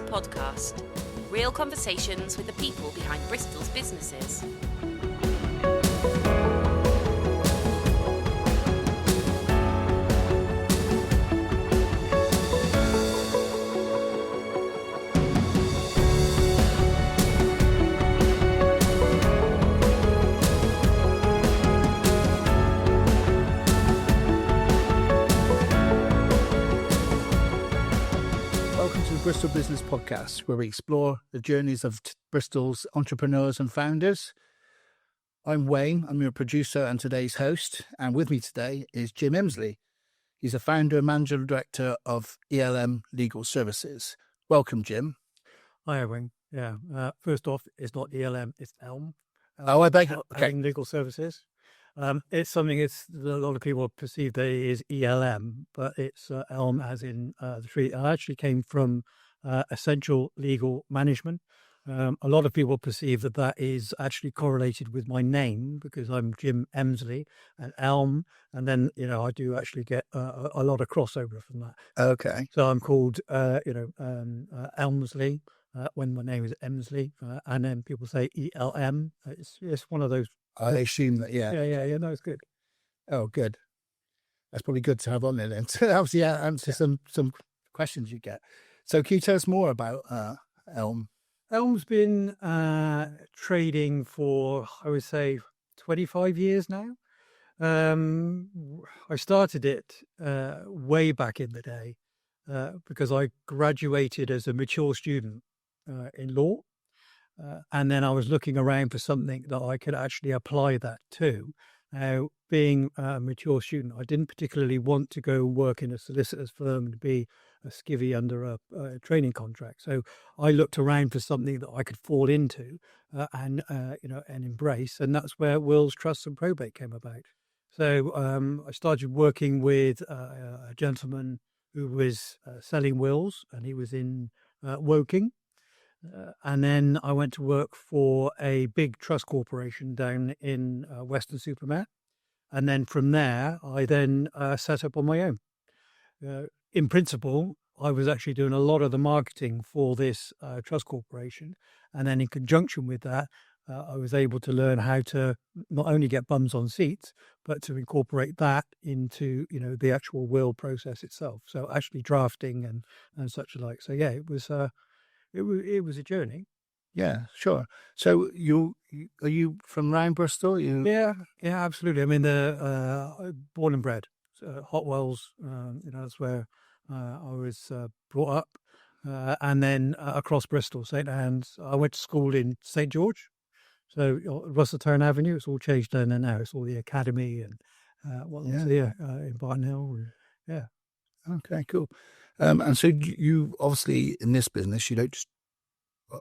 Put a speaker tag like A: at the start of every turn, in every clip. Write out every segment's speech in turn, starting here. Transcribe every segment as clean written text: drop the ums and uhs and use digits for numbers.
A: Podcast. Real conversations with the people behind Bristol's businesses.
B: Bristol Business Podcast, where we explore the journeys of Bristol's entrepreneurs and founders. I'm Wayne, I'm your producer and today's host, and with me today is Jim Emsley. He's a founder and managing director of ELM Legal Services. Welcome, Jim.
C: Hi, Wayne. Yeah, first off, it's not ELM, it's ELM.
B: I beg. Okay.
C: ELM Legal Services. It's something a lot of people perceive that it is ELM, but it's ELM as in the tree. I actually came from Essential Legal Management. A lot of people perceive that is actually correlated with my name because I'm Jim Emsley and ELM, and then I do actually get a lot of crossover from that.
B: Okay.
C: So I'm called Elmsley when my name is Emsley, and then people say ELM. It's one of those.
B: I assume that, yeah.
C: Yeah. No, it's good.
B: Oh, good. That's probably good to have on there then. To obviously answer some questions you get. So can you tell us more about ELM?
C: ELM's been trading for, I would say, 25 years now. I started it way back in the day because I graduated as a mature student in law. And then I was looking around for something that I could actually apply that to. Now, being a mature student, I didn't particularly want to go work in a solicitor's firm and be a skivvy under a training contract. So I looked around for something that I could fall into and embrace. And that's where wills, trusts and probate came about. So I started working with a gentleman who was selling wills, and he was in Woking. And then I went to work for a big trust corporation down in Weston-super-Mare. And then from there, I then set up on my own. In principle, I was actually doing a lot of the marketing for this trust corporation. And then in conjunction with that, I was able to learn how to not only get bums on seats, but to incorporate that into, the actual will process itself. So actually drafting and such like. So, yeah, it was a journey.
B: Yeah, sure. So are you from around Bristol?
C: Yeah, absolutely. I mean, born and bred, Hotwells. That's where I was brought up, and then across Bristol, St Anne's. I went to school in St George, so Russelltown Avenue. It's all changed down there now. It's all the academy and in Barton Hill. Yeah.
B: Okay, cool. And so you obviously in this business, you don't just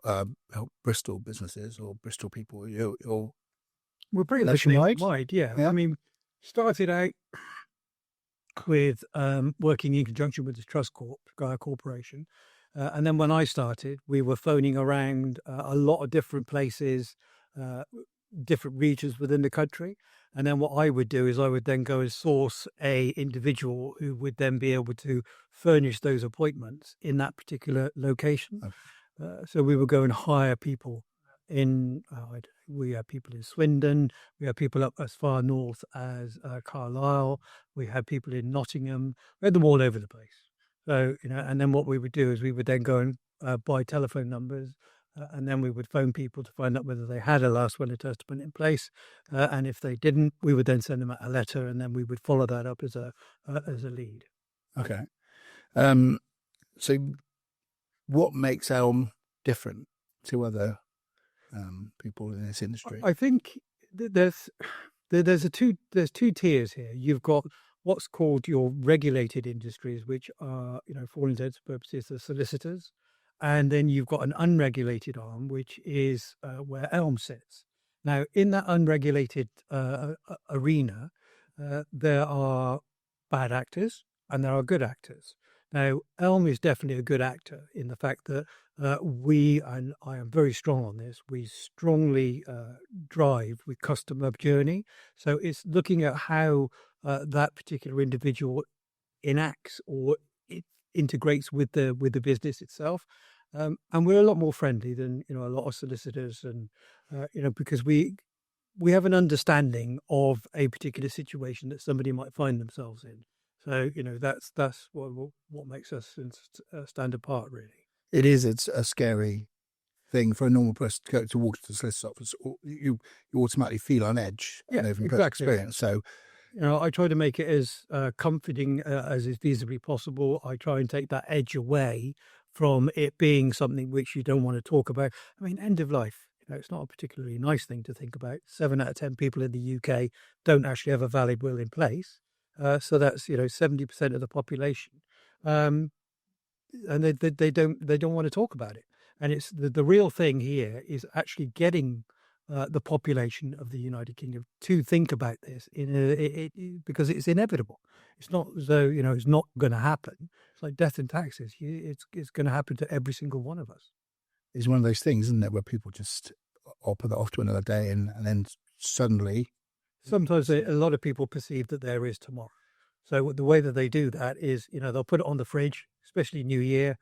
B: help Bristol businesses or Bristol people.
C: We're pretty nationwide. Yeah. I mean, started out with working in conjunction with the Trust Corporation, and then when I started, we were phoning around a lot of different places, different regions within the country. And then what I would do is I would then go and source a individual who would then be able to furnish those appointments in that particular location. Okay. So we would go and hire people we had people in Swindon, we had people up as far north as Carlisle, we had people in Nottingham, we had them all over the place. So, and then what we would do is we would then go and buy telephone numbers. And then we would phone people to find out whether they had a last will and testament in place, and if they didn't, we would then send them out a letter, and then we would follow that up as a lead.
B: Okay. So, what makes ELM different to other people in this industry?
C: I think there's two tiers here. You've got what's called your regulated industries, which are for all intents and purposes the solicitors. And then you've got an unregulated arm, which is where ELM sits. Now, in that unregulated arena, there are bad actors and there are good actors. Now, ELM is definitely a good actor in the fact that and I am very strong on this, we strongly drive with customer journey. So it's looking at how that particular individual enacts or it integrates with the business itself. And we're a lot more friendly than, a lot of solicitors, and, because we have an understanding of a particular situation that somebody might find themselves in. So, that's what makes us stand apart, really.
B: It's a scary thing for a normal person to go to walk to the solicitor's office. You automatically feel on edge,
C: Yeah,
B: from personal
C: exactly.
B: experience. So,
C: I try to make it as comforting as is feasibly possible. I try and take that edge away from it being something which you don't want to talk about. I mean, end of life, it's not a particularly nice thing to think about. 7 out of 10 people in the UK don't actually have a valid will in place. So that's, 70% of the population. And they don't want to talk about it. And it's the real thing here is actually getting the population of the United Kingdom to think about this because it's inevitable. It's not as though, it's not going to happen. It's like death and taxes. It's going to happen to every single one of us.
B: it's one of those things, isn't it, where people just put that off to another day and then suddenly.
C: Sometimes a lot of people perceive that there is tomorrow. So the way that they do that is, they'll put it on the fridge, especially New Year,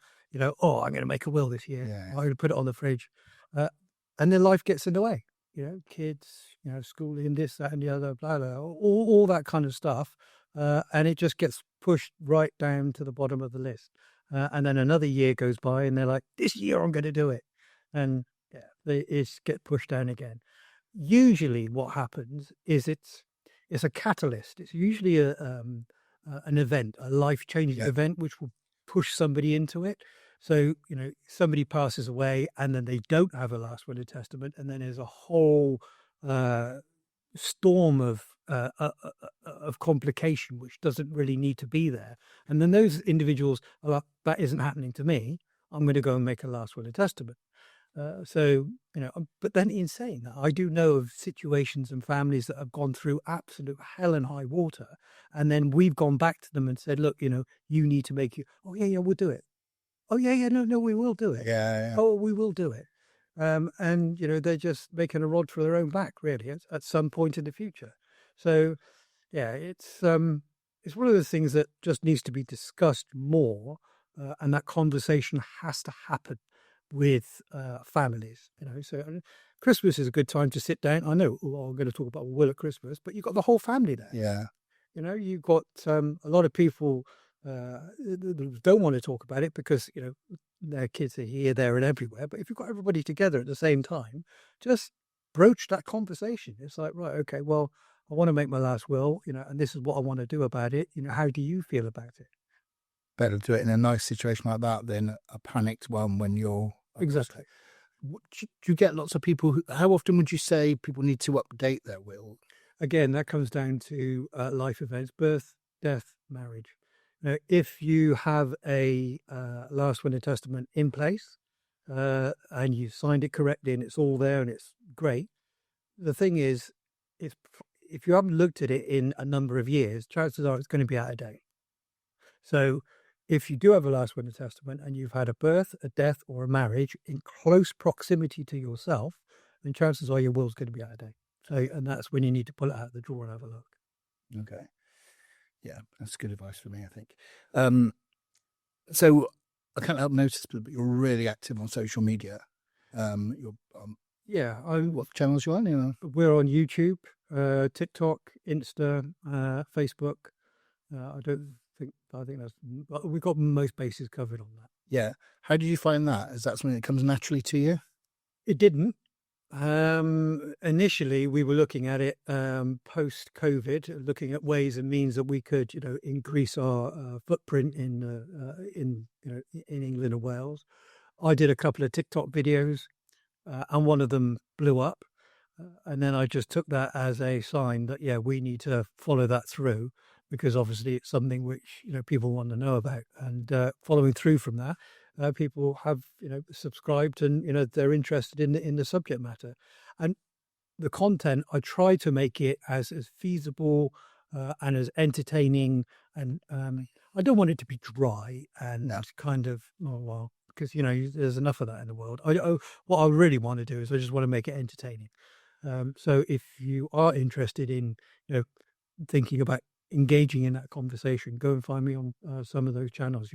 C: oh, I'm going to make a will this year.
B: Yeah.
C: I'm going to put it on the fridge. And then life gets in the way, kids, schooling, this, that, and the other, blah, blah, all that kind of stuff. And it just gets pushed right down to the bottom of the list. And then another year goes by and they're like, this year I'm going to do it. And they get pushed down again. Usually what happens is it's a catalyst. It's usually an event, a life-changing event, which will push somebody into it. So, somebody passes away and then they don't have a last will and testament. And then there's a whole storm of complication, which doesn't really need to be there. And then those individuals are like, that isn't happening to me. I'm going to go and make a last will and testament. But then in saying that, I do know of situations and families that have gone through absolute hell and high water. And then we've gone back to them and said, look, you need to make oh yeah, we'll do it. Oh yeah, no, we will do it.
B: Yeah.
C: Oh, we will do it. And, they're just making a rod for their own back, really, at some point in the future. So, yeah, it's one of those things that just needs to be discussed more. And that conversation has to happen with families, So Christmas is a good time to sit down. I know I'm going to talk about a will at Christmas, but you've got the whole family there.
B: Yeah.
C: You've got a lot of people don't want to talk about it because, their kids are here, there and everywhere. But if you've got everybody together at the same time, just broach that conversation. It's like, right, okay, well, I want to make my last will, and this is what I want to do about it. How do you feel about it?
B: Better do it in a nice situation like that than a panicked one when you're...
C: Exactly.
B: Do you get lots of people how often would you say people need to update their will?
C: Again, that comes down to life events, birth, death, marriage. If you have a last will and testament in place and you signed it correctly and it's all there and it's great, the thing is, if you haven't looked at it in a number of years, chances are it's going to be out of date. So if you do have a last will and testament and you've had a birth, a death or a marriage in close proximity to yourself, then chances are your will's going to be out of date. So, and that's when you need to pull it out of the drawer and have a look.
B: Okay. Yeah, that's good advice for me, I think. So I can't help notice, but you're really active on social media. What channels you on?
C: We're on YouTube, TikTok, Insta, Facebook. I think we've got most bases covered on that.
B: Yeah. How did you find that? Is that something that comes naturally to you?
C: It didn't. Initially, we were looking at it post-COVID, looking at ways and means that we could, increase our footprint in England and Wales. I did a couple of TikTok videos, and one of them blew up. And then I just took that as a sign that, we need to follow that through, because obviously it's something which, people want to know about. And following through from that, people have, subscribed and, they're interested in the subject matter. And the content, I try to make it as feasible and as entertaining. And I don't want it to be dry and kind of, because, there's enough of that in the world. What I really want to do is I just want to make it entertaining. So if you are interested in, thinking about engaging in that conversation, go and find me on some of those channels.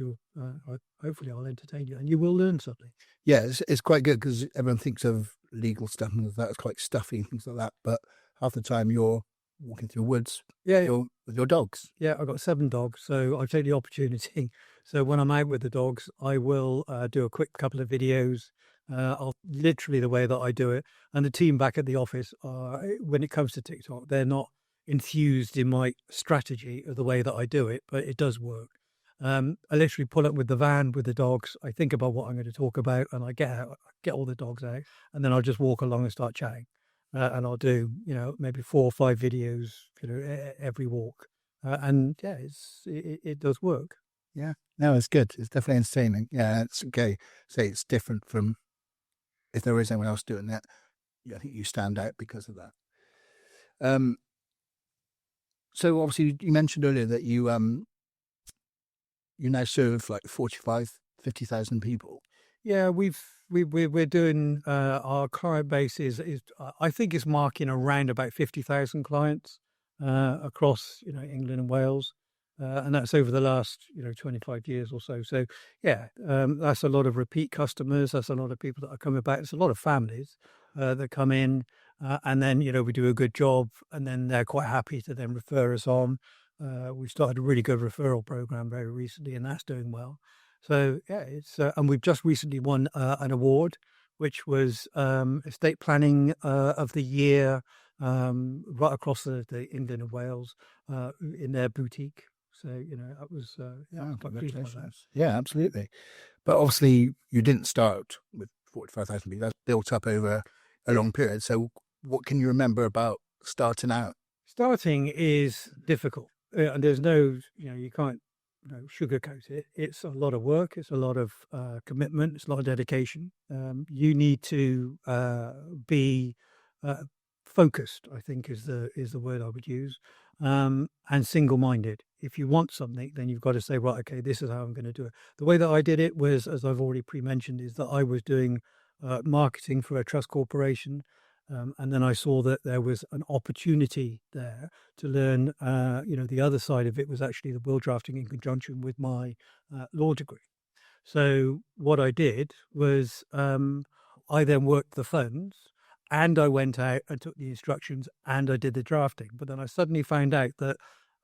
C: Hopefully I'll entertain you and you will learn something.
B: Yeah, it's quite good because everyone thinks of legal stuff and that as quite stuffy and things like that. But half the time you're walking through woods with your dogs.
C: Yeah, I've got 7 dogs, so I take the opportunity. So when I'm out with the dogs, I will do a quick couple of videos. I'll literally the way that I do it. And the team back at the office, when it comes to TikTok, they're not enthused in my strategy of the way that I do it, but it does work. I literally pull up with the van with the dogs. I think about what I'm going to talk about, and I get out, get all the dogs out, and then I'll just walk along and start chatting. And I'll do, maybe 4 or 5 videos, every walk. And yeah, it does work.
B: Yeah, no, it's good. It's definitely entertaining. Yeah, it's okay. Say it's different from if there is anyone else doing that. Yeah, I think you stand out because of that. So obviously you mentioned earlier that you now serve like 50,000 people.
C: Yeah, we're doing our client base is I think it's marking around about 50,000 clients across England and Wales, and that's over the last 25 years or so. So yeah, that's a lot of repeat customers. That's a lot of people that are coming back. It's a lot of families that come in, and then we do a good job, and then they're quite happy to then refer us on. We started a really good referral program very recently, and that's doing well. So yeah, it's and we've just recently won an award, which was estate planning of the year right across the England and Wales in their boutique. So that was
B: congratulations. Yeah, absolutely. But obviously, you didn't start with 45,000 people. That's built up over a long period. So, what can you remember about starting out?
C: Starting is difficult, and there's no, you can't sugarcoat it. It's a lot of work. It's a lot of commitment. It's a lot of dedication. You need to be focused, I think is the word I would use, and single-minded. If you want something, then you've got to say, right, okay, this is how I'm going to do it. The way that I did it was, as I've already pre-mentioned, is that I was doing marketing for a trust corporation. And then I saw that there was an opportunity there to learn, the other side of it was actually the will drafting in conjunction with my law degree. So what I did was I then worked the phones and I went out and took the instructions and I did the drafting. But then I suddenly found out that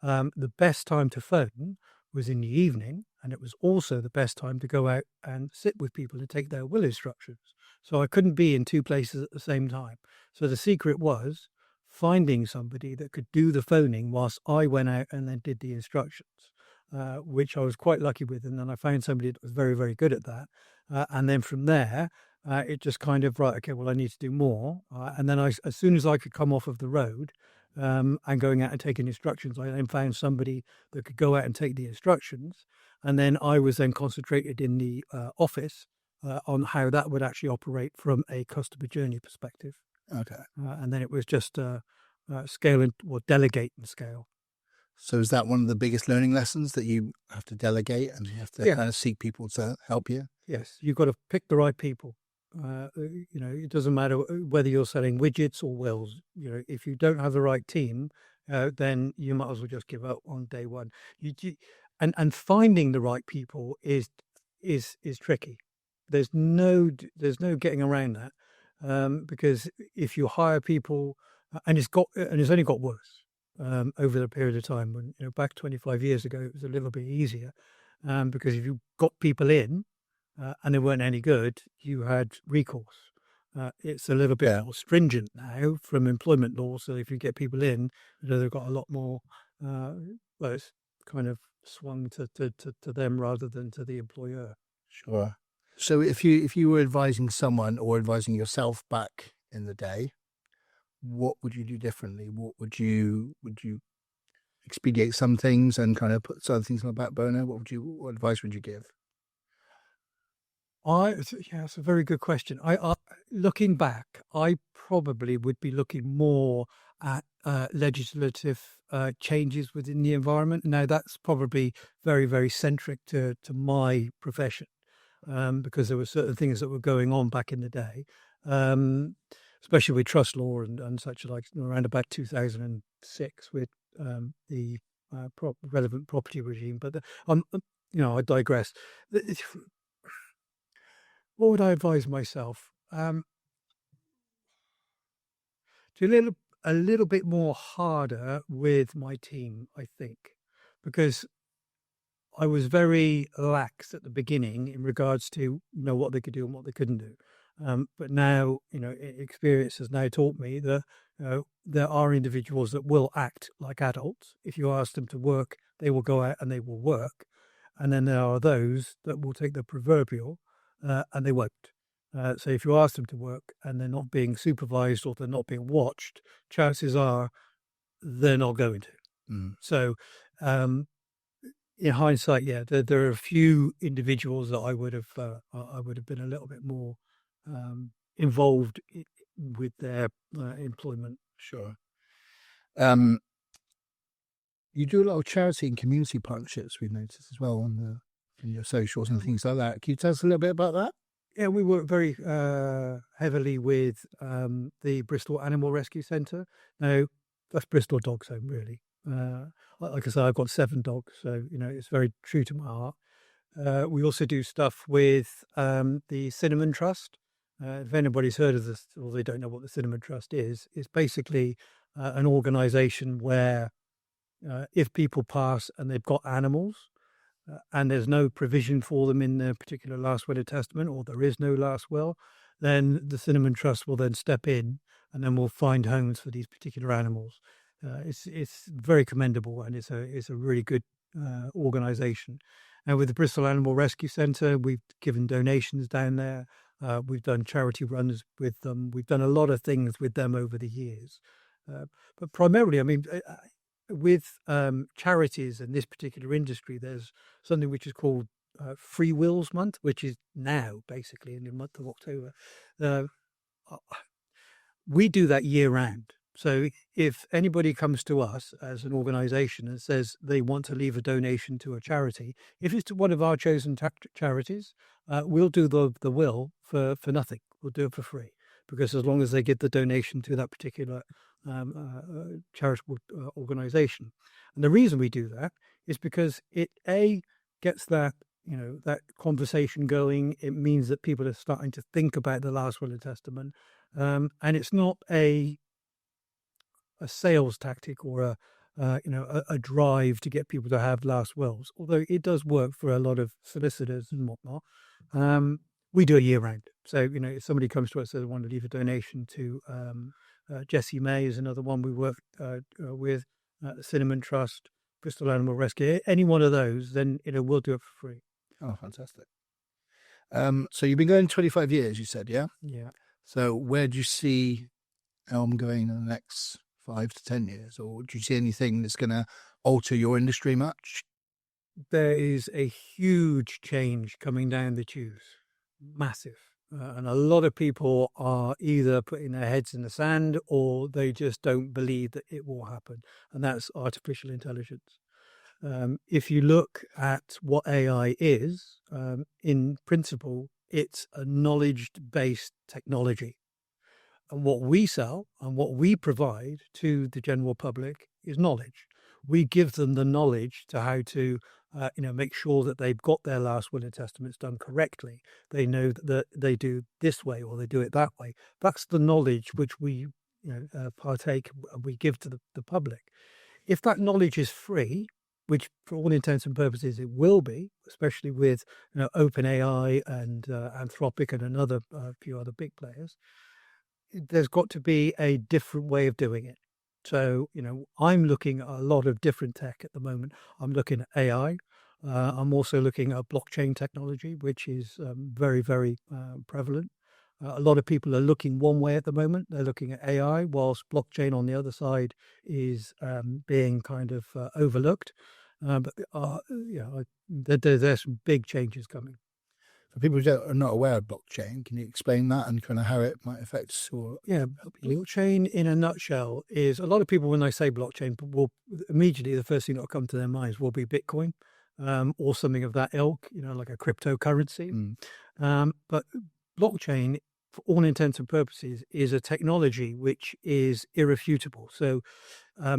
C: the best time to phone was in the evening, and it was also the best time to go out and sit with people and take their will instructions. So I couldn't be in 2 places at the same time. So the secret was finding somebody that could do the phoning whilst I went out and then did the instructions, which I was quite lucky with. And then I found somebody that was very, very good at that. And then from there, it just kind of, right, okay, well, I need to do more. And then as soon as I could come off of the road, and going out and taking instructions, I then found somebody that could go out and take the instructions. And then I was then concentrated in the office on how that would actually operate from a customer journey perspective.
B: Okay.
C: And then it was just scale or delegate and scale.
B: So is that one of the biggest learning lessons, that you have to delegate and you have to kind of seek people to help you?
C: Yes, you've got to pick the right people. It doesn't matter whether you're selling widgets or wills. If you don't have the right team, then you might as well just give up on day one. And finding the right people is tricky. There's no getting around that, because if you hire people, and it's only got worse over the period of time. When back 25 years ago, it was a little bit easier, because if you got people in, and they weren't any good, you had recourse. It's a little bit more stringent now from employment law. So if you get people in, they've got a lot more, it's kind of swung to them rather than to the employer.
B: Sure. So if you were advising someone or advising yourself back in the day, what would you do differently? What would you expedite some things and kind of put some other things on the back burner? What advice would you give?
C: It's a very good question. Looking back, I probably would be looking more at legislative changes within the environment. Now, that's probably very, very centric to my profession, because there were certain things that were going on back in the day, especially with trust law and such, like around about 2006 with the relevant property regime. But I digress. What would I advise myself? To a little bit more harder with my team, I think, because I was very lax at the beginning in regards to what they could do and what they couldn't do. But now, experience has now taught me that there are individuals that will act like adults. If you ask them to work, they will go out and they will work. And then there are those that will take the proverbial and they won't. So if you ask them to work and they're not being supervised or they're not being watched, chances are they're not going to.
B: Mm.
C: So in hindsight, there are a few individuals that I would have been a little bit more involved with their employment.
B: Sure. You do a lot of charity and community partnerships, we've noticed as well on your socials and things like that. Can you tell us a little bit about that?
C: Yeah, we work very heavily with the Bristol Animal Rescue Centre. Now, that's Bristol Dogs Home, really. Like I say, I've got 7 dogs, so it's very true to my heart. We also do stuff with the Cinnamon Trust. If anybody's heard of this or they don't know what the Cinnamon Trust is, it's basically an organisation where if people pass and they've got animals, and there's no provision for them in their particular last will or testament, or there is no last will, then the Cinnamon Trust will then step in and then we'll find homes for these particular animals. It's very commendable, and it's a really good organisation. And with the Bristol Animal Rescue Centre, we've given donations down there. We've done charity runs with them. We've done a lot of things with them over the years. But primarily, with charities in this particular industry, there's something which is called Free Wills Month, which is now basically in the month of October. We do that year round. So if anybody comes to us as an organisation and says they want to leave a donation to a charity, if it's to one of our chosen charities, we'll do the will for nothing. We'll do it for free, because as long as they give the donation to that particular charitable organisation. And the reason we do that is because it gets that that conversation going. It means that people are starting to think about the last will and testament, and it's not a sales tactic or a drive to get people to have last wills, although it does work for a lot of solicitors and whatnot. We do it year round. So if somebody comes to us and says they want to leave a donation to Jessie May is another one we work with, the Cinnamon Trust, Bristol Animal Rescue, any one of those, then we'll do it for free.
B: Oh, fantastic. So you've been going 25 years, you said, yeah?
C: Yeah.
B: So where do you see ELM going in the next 5 to 10 years? Or do you see anything that's going to alter your industry much?
C: There is a huge change coming down the tubes. Massive. And a lot of people are either putting their heads in the sand or they just don't believe that it will happen. And that's artificial intelligence. If you look at what AI is, in principle, it's a knowledge-based technology. And what we sell and what we provide to the general public is knowledge. We give them the knowledge to how to make sure that they've got their last will and testaments done correctly. They know that they do this way or they do it that way. That's the knowledge which we partake, we give to the public. If that knowledge is free, which for all intents and purposes it will be, especially with OpenAI and Anthropic and another few other big players, there's got to be a different way of doing it. So, I'm looking at a lot of different tech at the moment. I'm looking at AI. I'm also looking at blockchain technology, which is very, very prevalent. A lot of people are looking one way at the moment. They're looking at AI, whilst blockchain on the other side is being kind of overlooked. But there's some big changes coming.
B: For people who are not aware of blockchain, can you explain that and kind of how it might affect or help you?
C: Blockchain in a nutshell is, a lot of people when they say blockchain will immediately, the first thing that will come to their minds will be Bitcoin or something of that ilk, like a cryptocurrency. But blockchain for all intents and purposes, is a technology which is irrefutable. So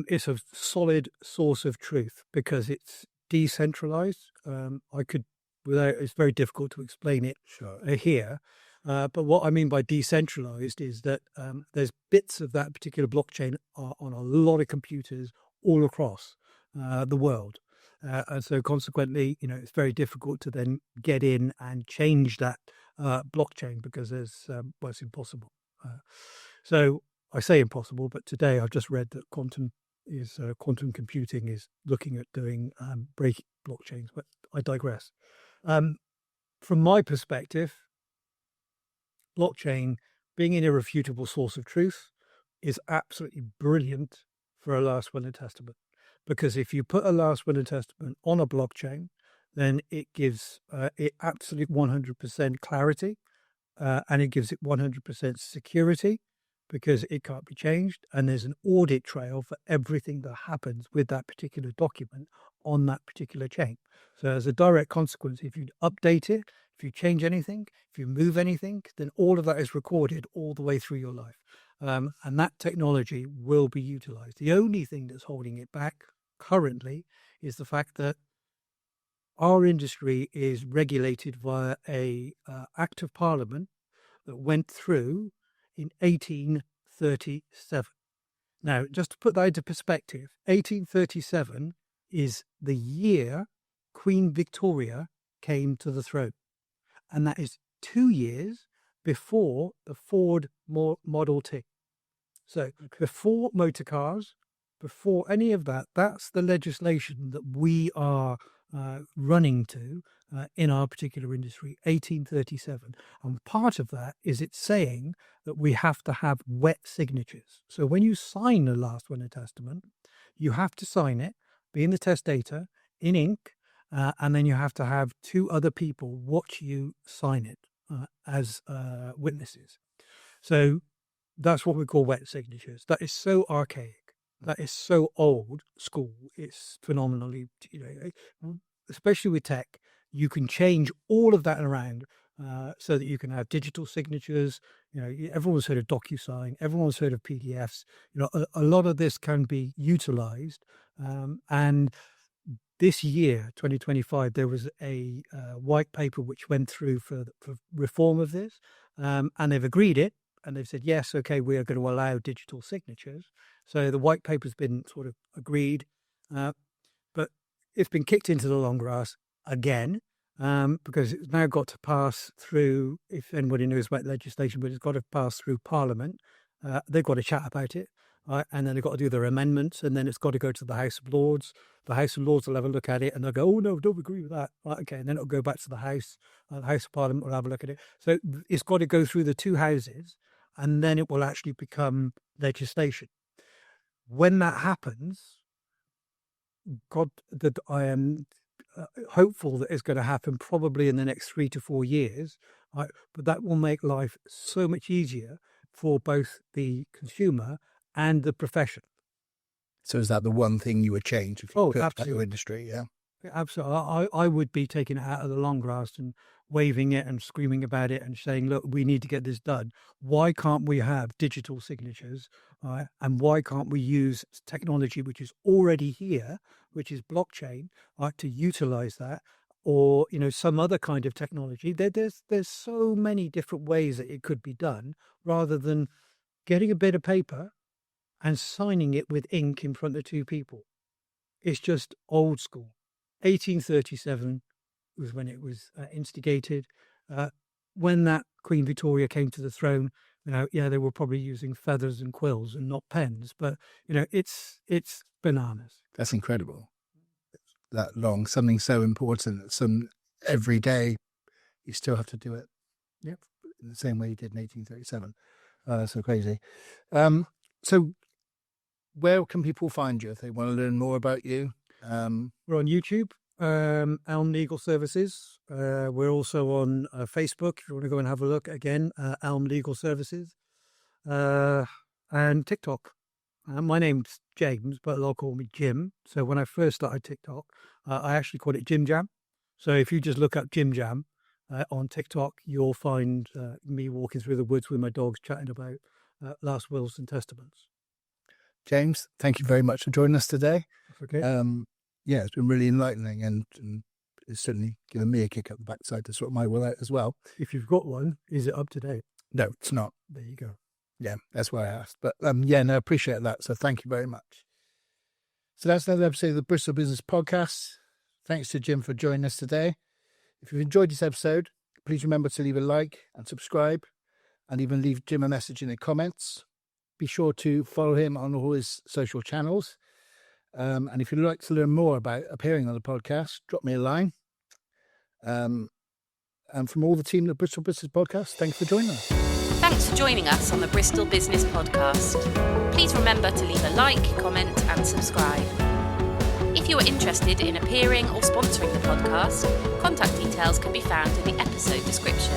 C: it's a solid source of truth because it's decentralized. It's very difficult to explain it here. But what I mean by decentralized is that there's bits of that particular blockchain are on a lot of computers all across the world. And so consequently, it's very difficult to then get in and change that blockchain because it's impossible. So I say impossible, but today I've just read that quantum computing is looking at doing breaking blockchains, but I digress. From my perspective, blockchain being an irrefutable source of truth is absolutely brilliant for a last will and testament. Because if you put a last will and testament on a blockchain, then it gives it absolute 100% clarity and it gives it 100% security because it can't be changed. And there's an audit trail for everything that happens with that particular document on that particular chain. So as a direct consequence, if you update it, if you change anything, if you move anything, then all of that is recorded all the way through your life. And that technology will be utilized. The only thing that's holding it back currently is the fact that our industry is regulated via a act of parliament that went through in 1837. Now, just to put that into perspective, 1837 is the year Queen Victoria came to the throne. And that is 2 years before the Ford Model T. So before motor cars, before any of that, that's the legislation that we are running to in our particular industry, 1837. And part of that is it's saying that we have to have wet signatures. So when you sign the last will and testament, you have to sign it, being the testator, in ink, and then you have to have 2 other people watch you sign it as witnesses. So that's what we call wet signatures. That is so archaic. That is so old school. It's phenomenally, especially with tech, you can change all of that around so that you can have digital signatures. Everyone's heard of DocuSign. Everyone's heard of PDFs. A lot of this can be utilized. And this year, 2025, there was a white paper which went through for reform of this, and they've agreed it. And they've said, yes, okay, we are going to allow digital signatures. So the white paper's been sort of agreed, but it's been kicked into the long grass again because it's now got to pass through, if anybody knows about legislation, but it's got to pass through Parliament. They've got to chat about it, and then they've got to do their amendments, and then it's got to go to the House of Lords. The House of Lords will have a look at it, and they'll go, oh, no, don't agree with that. Right, okay, and then it'll go back to the House of Parliament will have a look at it. So it's got to go through the 2 houses, and then it will actually become legislation. When that happens, that I am hopeful that it's going to happen probably in the next 3 to 4 years, but that will make life so much easier for both the consumer and the profession.
B: So is that the one thing you would change if you put your industry? Yeah,
C: absolutely. I would be taking it out of the long grass and waving it and screaming about it and saying, look, we need to get this done. Why can't we have digital signatures? And why can't we use technology which is already here, which is blockchain, to utilize that? Or, some other kind of technology. There's so many different ways that it could be done rather than getting a bit of paper and signing it with ink in front of 2 people. It's just old school. 1837 was when it was instigated. When that Queen Victoria came to the throne, they were probably using feathers and quills and not pens, but it's bananas.
B: That's incredible. That long, something so important, some every day, you still have to do it.
C: Yep.
B: In the same way you did in 1837. So crazy. So where can people find you if they want to learn more about you?
C: We're on YouTube, ELM Legal Services. We're also on Facebook, if you want to go and have a look again, ELM Legal Services, and TikTok. My name's James, but they'll call me Jim. So when I first started TikTok, I actually called it Jim Jam. So if you just look up Jim Jam, On TikTok, you'll find me walking through the woods with my dogs chatting about last wills and testaments.
B: James, thank you very much for joining us today.
C: Okay.
B: Yeah, it's been really enlightening and it's certainly given me a kick up the backside to sort my will out as well.
C: If you've got one, is it up to date?
B: No, it's not.
C: There you go.
B: Yeah, that's why I asked. But I appreciate that. So thank you very much. So that's another episode of the Bristol Business Podcast. Thanks to Jim for joining us today. If you've enjoyed this episode, please remember to leave a like and subscribe and even leave Jim a message in the comments. Be sure to follow him on all his social channels. And if you'd like to learn more about appearing on the podcast, drop me a line. And from all the team at the Bristol Business Podcast, thanks for joining us.
A: Thanks for joining us on the Bristol Business Podcast. Please remember to leave a like, comment and subscribe. If you are interested in appearing or sponsoring the podcast, contact details can be found in the episode description.